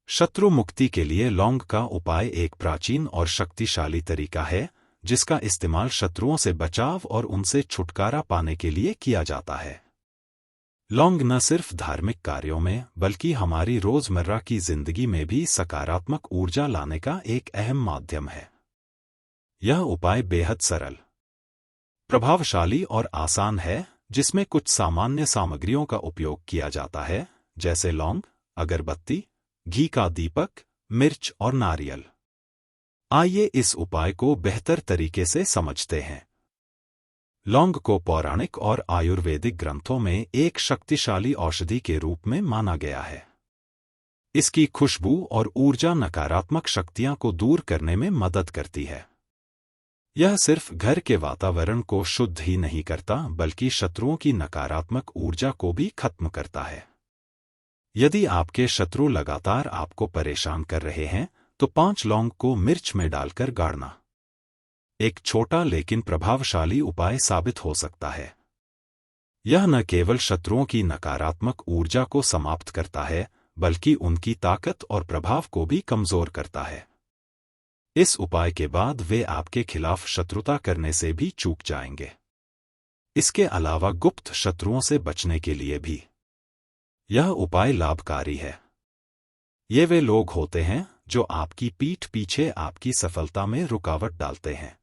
शत्रु मुक्ति के लिए लौंग का उपाय एक प्राचीन और शक्तिशाली तरीका है, जिसका इस्तेमाल शत्रुओं से बचाव और उनसे छुटकारा पाने के लिए किया जाता है। लौंग न सिर्फ धार्मिक कार्यों में बल्कि हमारी रोजमर्रा की जिंदगी में भी सकारात्मक ऊर्जा लाने का एक अहम माध्यम है। यह उपाय बेहद सरल, प्रभावशाली और आसान है, जिसमें कुछ सामान्य सामग्रियों का उपयोग किया जाता है, जैसे लौंग, अगरबत्ती, घी का दीपक, मिर्च और नारियल। आइए इस उपाय को बेहतर तरीके से समझते हैं। लौंग को पौराणिक और आयुर्वेदिक ग्रंथों में एक शक्तिशाली औषधि के रूप में माना गया है। इसकी खुशबू और ऊर्जा नकारात्मक शक्तियां को दूर करने में मदद करती है। यह सिर्फ घर के वातावरण को शुद्ध ही नहीं करता, बल्कि शत्रुओं की नकारात्मक ऊर्जा को भी खत्म करता है। यदि आपके शत्रु लगातार आपको परेशान कर रहे हैं, तो 5 लौंग को मिर्च में डालकर गाड़ना एक छोटा लेकिन प्रभावशाली उपाय साबित हो सकता है। यह न केवल शत्रुओं की नकारात्मक ऊर्जा को समाप्त करता है, बल्कि उनकी ताकत और प्रभाव को भी कमजोर करता है। इस उपाय के बाद वे आपके खिलाफ शत्रुता करने से भी चूक जाएंगे। इसके अलावा गुप्त शत्रुओं से बचने के लिए भी यह उपाय लाभकारी है। ये वे लोग होते हैं जो आपकी पीठ पीछे आपकी सफलता में रुकावट डालते हैं।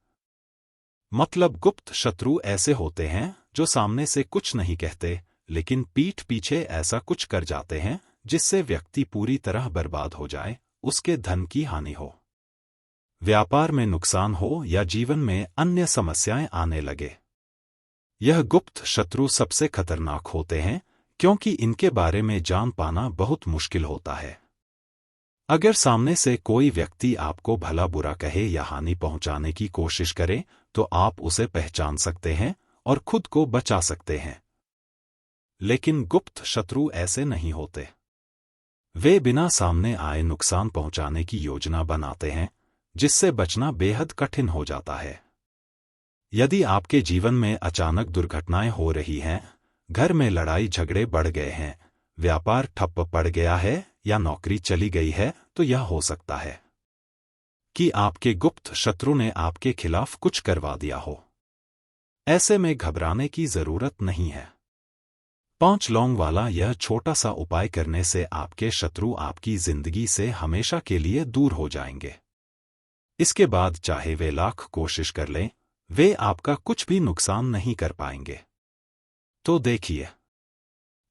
मतलब गुप्त शत्रु ऐसे होते हैं जो सामने से कुछ नहीं कहते, लेकिन पीठ पीछे ऐसा कुछ कर जाते हैं जिससे व्यक्ति पूरी तरह बर्बाद हो जाए, उसके धन की हानि हो, व्यापार में नुकसान हो या जीवन में अन्य समस्याएं आने लगे। यह गुप्त शत्रु सबसे खतरनाक होते हैं, क्योंकि इनके बारे में जान पाना बहुत मुश्किल होता है। अगर सामने से कोई व्यक्ति आपको भला बुरा कहे या हानि पहुंचाने की कोशिश करे, तो आप उसे पहचान सकते हैं और खुद को बचा सकते हैं। लेकिन गुप्त शत्रु ऐसे नहीं होते। वे बिना सामने आए नुकसान पहुंचाने की योजना बनाते हैं, जिससे बचना बेहद कठिन हो जाता है। यदि आपके जीवन में अचानक दुर्घटनाएं हो रही हैं, घर में लड़ाई झगड़े बढ़ गए हैं, व्यापार ठप पड़ गया है या नौकरी चली गई है, तो यह हो सकता है कि आपके गुप्त शत्रु ने आपके खिलाफ कुछ करवा दिया हो। ऐसे में घबराने की जरूरत नहीं है। 5 लौंग वाला यह छोटा सा उपाय करने से आपके शत्रु आपकी जिंदगी से हमेशा के लिए दूर हो जाएंगे। इसके बाद चाहे वे लाख कोशिश कर लें, वे आपका कुछ भी नुकसान नहीं कर पाएंगे। तो देखिए,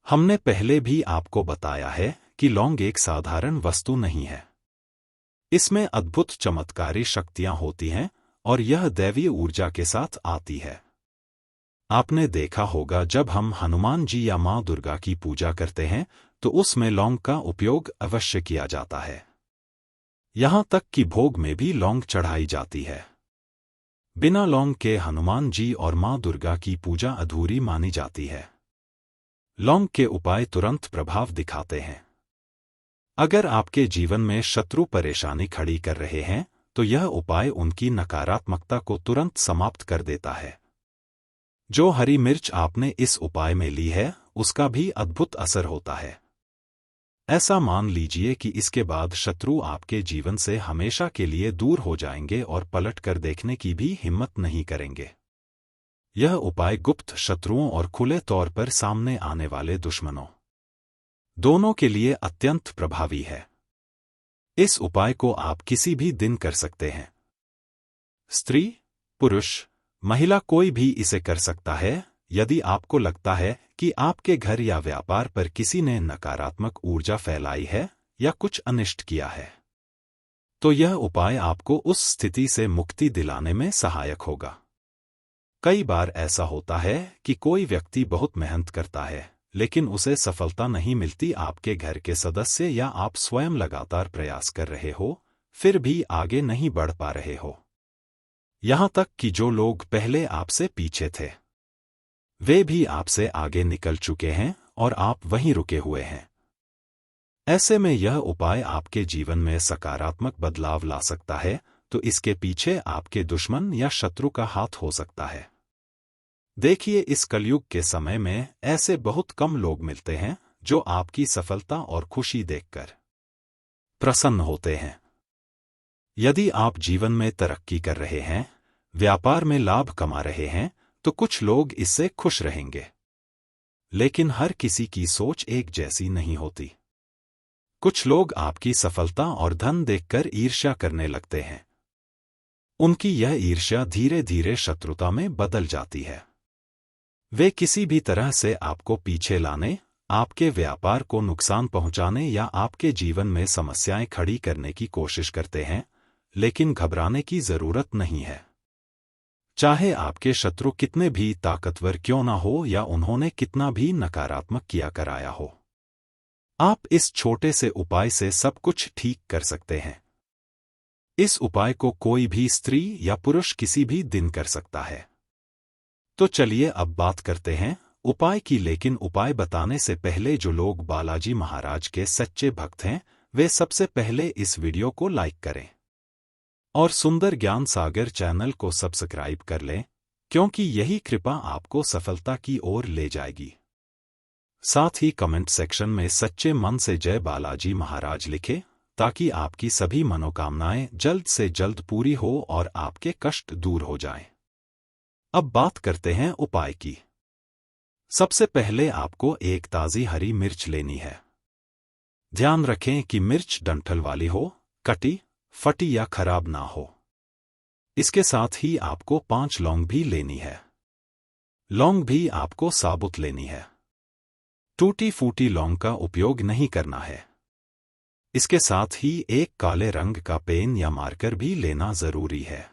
हमने पहले भी आपको बताया है कि लौंग एक साधारण वस्तु नहीं है। इसमें अद्भुत चमत्कारी शक्तियां होती हैं और यह दैवीय ऊर्जा के साथ आती है। आपने देखा होगा, जब हम हनुमान जी या मां दुर्गा की पूजा करते हैं तो उसमें लौंग का उपयोग अवश्य किया जाता है। यहां तक कि भोग में भी लौंग चढ़ाई जाती है। बिना लौंग के हनुमान जी और मां दुर्गा की पूजा अधूरी मानी जाती है। लौंग के उपाय तुरंत प्रभाव दिखाते हैं। अगर आपके जीवन में शत्रु परेशानी खड़ी कर रहे हैं, तो यह उपाय उनकी नकारात्मकता को तुरंत समाप्त कर देता है। जो हरी मिर्च आपने इस उपाय में ली है, उसका भी अद्भुत असर होता है। ऐसा मान लीजिए कि इसके बाद शत्रु आपके जीवन से हमेशा के लिए दूर हो जाएंगे और पलट कर देखने की भी हिम्मत नहीं करेंगे। यह उपाय गुप्त शत्रुओं और खुले तौर पर सामने आने वाले दुश्मनों दोनों के लिए अत्यंत प्रभावी है। इस उपाय को आप किसी भी दिन कर सकते हैं। स्त्री, पुरुष, महिला, कोई भी इसे कर सकता है। यदि आपको लगता है कि आपके घर या व्यापार पर किसी ने नकारात्मक ऊर्जा फैलाई है या कुछ अनिष्ट किया है, तो यह उपाय आपको उस स्थिति से मुक्ति दिलाने में सहायक होगा। कई बार ऐसा होता है कि कोई व्यक्ति बहुत मेहनत करता है, लेकिन उसे सफलता नहीं मिलती। आपके घर के सदस्य या आप स्वयं लगातार प्रयास कर रहे हो, फिर भी आगे नहीं बढ़ पा रहे हो। यहां तक कि जो लोग पहले आपसे पीछे थे, वे भी आपसे आगे निकल चुके हैं और आप वहीं रुके हुए हैं। ऐसे में यह उपाय आपके जीवन में सकारात्मक बदलाव ला सकता है, तो इसके पीछे आपके दुश्मन या शत्रु का हाथ हो सकता है। देखिए, इस कलयुग के समय में ऐसे बहुत कम लोग मिलते हैं जो आपकी सफलता और खुशी देखकर प्रसन्न होते हैं। यदि आप जीवन में तरक्की कर रहे हैं, व्यापार में लाभ कमा रहे हैं, तो कुछ लोग इससे खुश रहेंगे। लेकिन हर किसी की सोच एक जैसी नहीं होती। कुछ लोग आपकी सफलता और धन देखकर ईर्ष्या करने लगते हैं। उनकी यह ईर्ष्या धीरे धीरे शत्रुता में बदल जाती है। वे किसी भी तरह से आपको पीछे लाने, आपके व्यापार को नुकसान पहुंचाने या आपके जीवन में समस्याएं खड़ी करने की कोशिश करते हैं, लेकिन घबराने की जरूरत नहीं है। चाहे आपके शत्रु कितने भी ताकतवर क्यों ना हो या उन्होंने कितना भी नकारात्मक किया कराया हो, आप इस छोटे से उपाय से सब कुछ ठीक कर सकते हैं। इस उपाय को कोई भी स्त्री या पुरुष किसी भी दिन कर सकता है। तो चलिए अब बात करते हैं उपाय की। लेकिन उपाय बताने से पहले जो लोग बालाजी महाराज के सच्चे भक्त हैं, वे सबसे पहले इस वीडियो को लाइक करें और सुंदर ज्ञान सागर चैनल को सब्सक्राइब कर लें, क्योंकि यही कृपा आपको सफलता की ओर ले जाएगी। साथ ही कमेंट सेक्शन में सच्चे मन से जय बालाजी महाराज लिखें, ताकि आपकी सभी मनोकामनाएं जल्द से जल्द पूरी हो और आपके कष्ट दूर हो जाएं। अब बात करते हैं उपाय की। सबसे पहले आपको एक ताज़ी हरी मिर्च लेनी है। ध्यान रखें कि मिर्च डंठल वाली हो, कटी, फटी या खराब ना हो। इसके साथ ही आपको 5 लौंग भी लेनी है। लौंग भी आपको साबुत लेनी है। टूटी फूटी लौंग का उपयोग नहीं करना है। इसके साथ ही एक काले रंग का पेन या मार्कर भी लेना जरूरी है।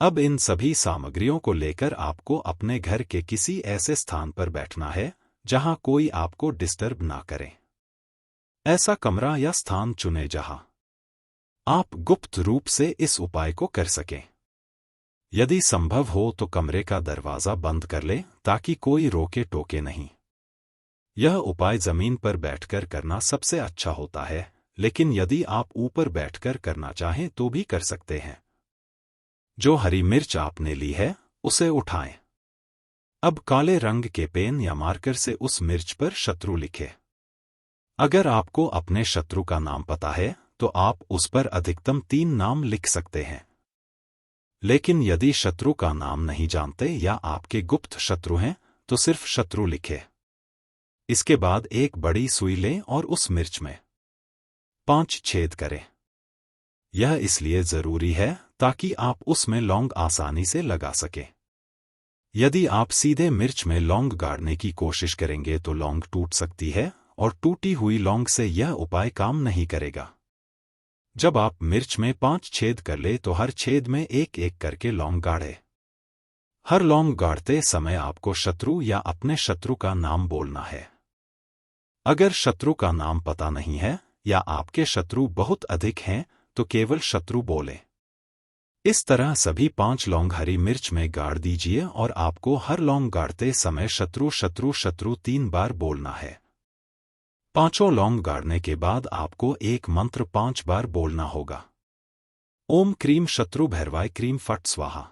अब इन सभी सामग्रियों को लेकर आपको अपने घर के किसी ऐसे स्थान पर बैठना है जहां कोई आपको डिस्टर्ब ना करे। ऐसा कमरा या स्थान चुनें जहां आप गुप्त रूप से इस उपाय को कर सकें। यदि संभव हो तो कमरे का दरवाजा बंद कर लें, ताकि कोई रोके टोके नहीं। यह उपाय जमीन पर बैठकर करना सबसे अच्छा होता है, लेकिन यदि आप ऊपर बैठकर करना चाहें तो भी कर सकते हैं। जो हरी मिर्च आपने ली है, उसे उठाएं। अब काले रंग के पेन या मार्कर से उस मिर्च पर शत्रु लिखें। अगर आपको अपने शत्रु का नाम पता है, तो आप उस पर अधिकतम 3 नाम लिख सकते हैं। लेकिन यदि शत्रु का नाम नहीं जानते या आपके गुप्त शत्रु हैं, तो सिर्फ शत्रु लिखें। इसके बाद एक बड़ी सुई लें और उस मिर्च में 5 छेद करें। यह इसलिए जरूरी है ताकि आप उसमें लौंग आसानी से लगा सकें। यदि आप सीधे मिर्च में लौंग गाड़ने की कोशिश करेंगे तो लौंग टूट सकती है, और टूटी हुई लौंग से यह उपाय काम नहीं करेगा। जब आप मिर्च में 5 छेद कर ले तो हर छेद में एक एक करके लौंग गाड़े। हर लौंग गाड़ते समय आपको शत्रु या अपने शत्रु का नाम बोलना है। अगर शत्रु का नाम पता नहीं है या आपके शत्रु बहुत अधिक हैं, तो केवल शत्रु बोले। इस तरह सभी 5 लौंग हरी मिर्च में गाड़ दीजिए और आपको हर लौंग गाड़ते समय शत्रु शत्रु शत्रु 3 बार बोलना है। 5 लौंग गाड़ने के बाद आपको एक मंत्र 5 बार बोलना होगा। ओम क्रीम शत्रु भैरवाय क्रीम फट स्वाहा।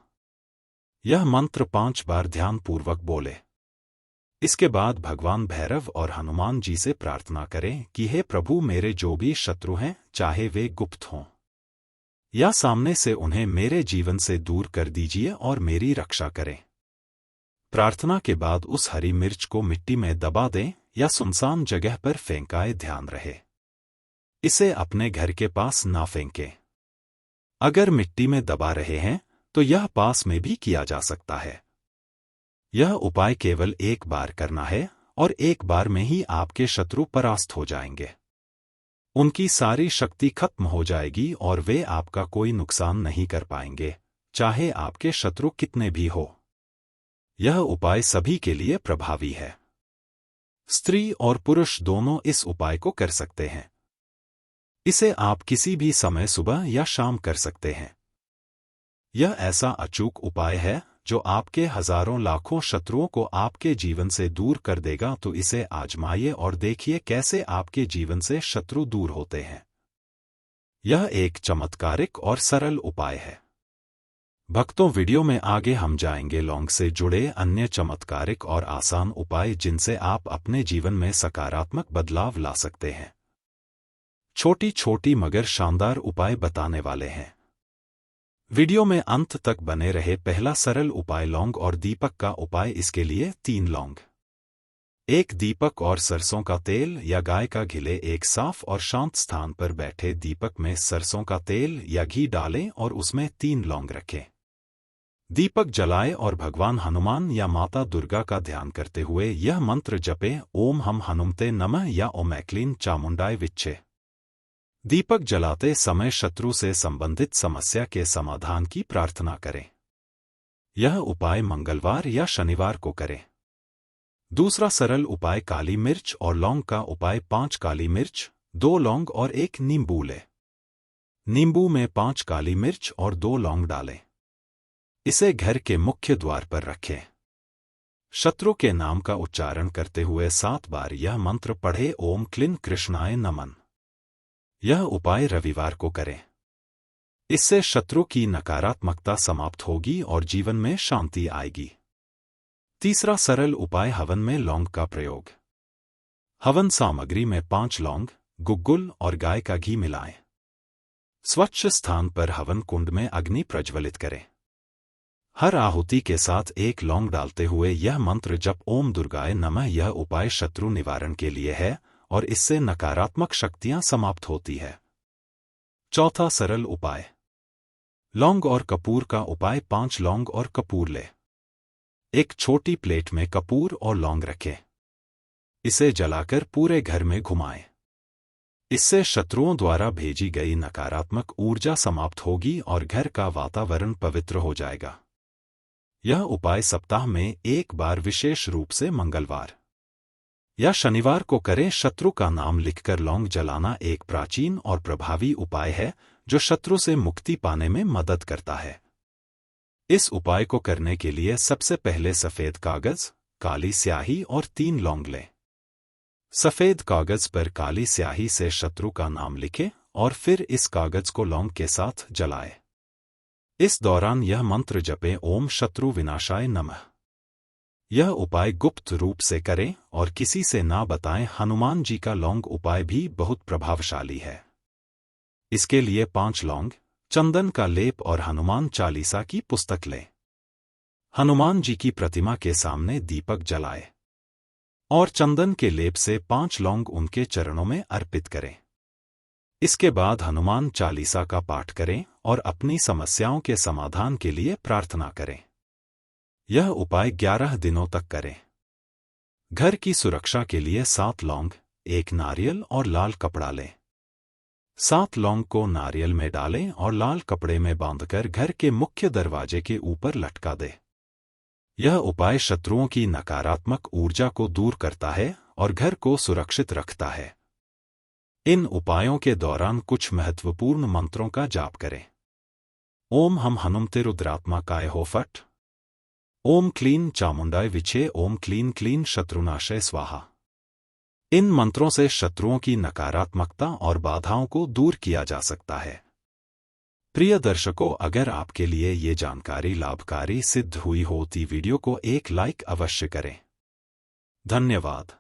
यह मंत्र 5 बार ध्यानपूर्वक बोले। इसके बाद भगवान भैरव और हनुमान जी से प्रार्थना करें कि हे प्रभु, मेरे जो भी शत्रु हैं, चाहे वे गुप्त हों या सामने से, उन्हें मेरे जीवन से दूर कर दीजिए और मेरी रक्षा करें। प्रार्थना के बाद उस हरी मिर्च को मिट्टी में दबा दें या सुनसान जगह पर फेंकाए, ध्यान रहे इसे अपने घर के पास ना फेंकें। अगर मिट्टी में दबा रहे हैं तो यह पास में भी किया जा सकता है। यह उपाय केवल एक बार करना है और एक बार में ही आपके शत्रु परास्त हो जाएंगे। उनकी सारी शक्ति खत्म हो जाएगी और वे आपका कोई नुकसान नहीं कर पाएंगे, चाहे आपके शत्रु कितने भी हो। यह उपाय सभी के लिए प्रभावी है। स्त्री और पुरुष दोनों इस उपाय को कर सकते हैं। इसे आप किसी भी समय सुबह या शाम कर सकते हैं। यह ऐसा अचूक उपाय है जो आपके हजारों लाखों शत्रुओं को आपके जीवन से दूर कर देगा। तो इसे आजमाइए और देखिए कैसे आपके जीवन से शत्रु दूर होते हैं। यह एक चमत्कारिक और सरल उपाय है। भक्तों, वीडियो में आगे हम जाएंगे लौंग से जुड़े अन्य चमत्कारिक और आसान उपाय, जिनसे आप अपने जीवन में सकारात्मक बदलाव ला सकते हैं। छोटी छोटी मगर शानदार उपाय बताने वाले हैं। वीडियो में अंत तक बने रहे। पहला सरल उपाय लौंग और दीपक का उपाय। इसके लिए 3 लौंग, 1 दीपक और सरसों का तेल या गाय का घी लें। एक साफ और शांत स्थान पर बैठे दीपक में सरसों का तेल या घी डालें और उसमें 3 लौंग रखें। दीपक जलाएं और भगवान हनुमान या माता दुर्गा का ध्यान करते हुए यह मंत्र जपें, ओम हम हनुमते नमः या ओम ऐक्लीं चामुंडाय विच्चे। दीपक जलाते समय शत्रु से संबंधित समस्या के समाधान की प्रार्थना करें। यह उपाय मंगलवार या शनिवार को करें। दूसरा सरल उपाय काली मिर्च और लौंग का उपाय। 5 काली मिर्च, 2 लौंग और 1 नींबू लें। नींबू में 5 काली मिर्च और 2 लौंग डालें। इसे घर के मुख्य द्वार पर रखें। शत्रु के नाम का उच्चारण करते हुए 7 बार यह मंत्र पढ़े, ओम क्लीं कृष्णाय नमः। यह उपाय रविवार को करें। इससे शत्रु की नकारात्मकता समाप्त होगी और जीवन में शांति आएगी। तीसरा सरल उपाय हवन में लौंग का प्रयोग। हवन सामग्री में 5 लौंग, गुग्गुल और गाय का घी मिलाएं। स्वच्छ स्थान पर हवन कुंड में अग्नि प्रज्वलित करें। हर आहुति के साथ 1 लौंग डालते हुए यह मंत्र जप, ओम दुर्गाय नमः। यह उपाय शत्रु निवारण के लिए है और इससे नकारात्मक शक्तियां समाप्त होती है। चौथा सरल उपाय लौंग और कपूर का उपाय। 5 लौंग और कपूर लें। एक छोटी प्लेट में कपूर और लौंग रखें। इसे जलाकर पूरे घर में घुमाएं। इससे शत्रुओं द्वारा भेजी गई नकारात्मक ऊर्जा समाप्त होगी और घर का वातावरण पवित्र हो जाएगा। यह उपाय सप्ताह में 1 बार, विशेष रूप से मंगलवार या शनिवार को करें। शत्रु का नाम लिखकर लौंग जलाना एक प्राचीन और प्रभावी उपाय है जो शत्रु से मुक्ति पाने में मदद करता है। इस उपाय को करने के लिए सबसे पहले सफेद कागज, काली स्याही और 3 लौंग लें। सफेद कागज पर काली स्याही से शत्रु का नाम लिखें और फिर इस कागज को लौंग के साथ जलाएं। इस दौरान यह मंत्र जपें, ओम शत्रु विनाशाय नमः। यह उपाय गुप्त रूप से करें और किसी से ना बताएं। हनुमान जी का लौंग उपाय भी बहुत प्रभावशाली है। इसके लिए 5 लौंग, चंदन का लेप और हनुमान चालीसा की पुस्तक लें। हनुमान जी की प्रतिमा के सामने दीपक जलाएं और चंदन के लेप से 5 लौंग उनके चरणों में अर्पित करें। इसके बाद हनुमान चालीसा का पाठ करें और अपनी समस्याओं के समाधान के लिए प्रार्थना करें। यह उपाय 11 दिनों तक करें। घर की सुरक्षा के लिए 7 लौंग, 1 नारियल और लाल कपड़ा लें। 7 लौंग को नारियल में डालें और लाल कपड़े में बांधकर घर के मुख्य दरवाजे के ऊपर लटका दें। यह उपाय शत्रुओं की नकारात्मक ऊर्जा को दूर करता है और घर को सुरक्षित रखता है। इन उपायों के दौरान कुछ महत्वपूर्ण मंत्रों का जाप करें। ओम हम हनुमते रुद्रात्माकाय हो फट। ओम क्लीं चामुंडाय विचे। ओम क्लीं क्लीं शत्रुनाशय स्वाहा। इन मंत्रों से शत्रुओं की नकारात्मकता और बाधाओं को दूर किया जा सकता है। प्रिय दर्शकों, अगर आपके लिए ये जानकारी लाभकारी सिद्ध हुई हो तो वीडियो को एक लाइक अवश्य करें। धन्यवाद।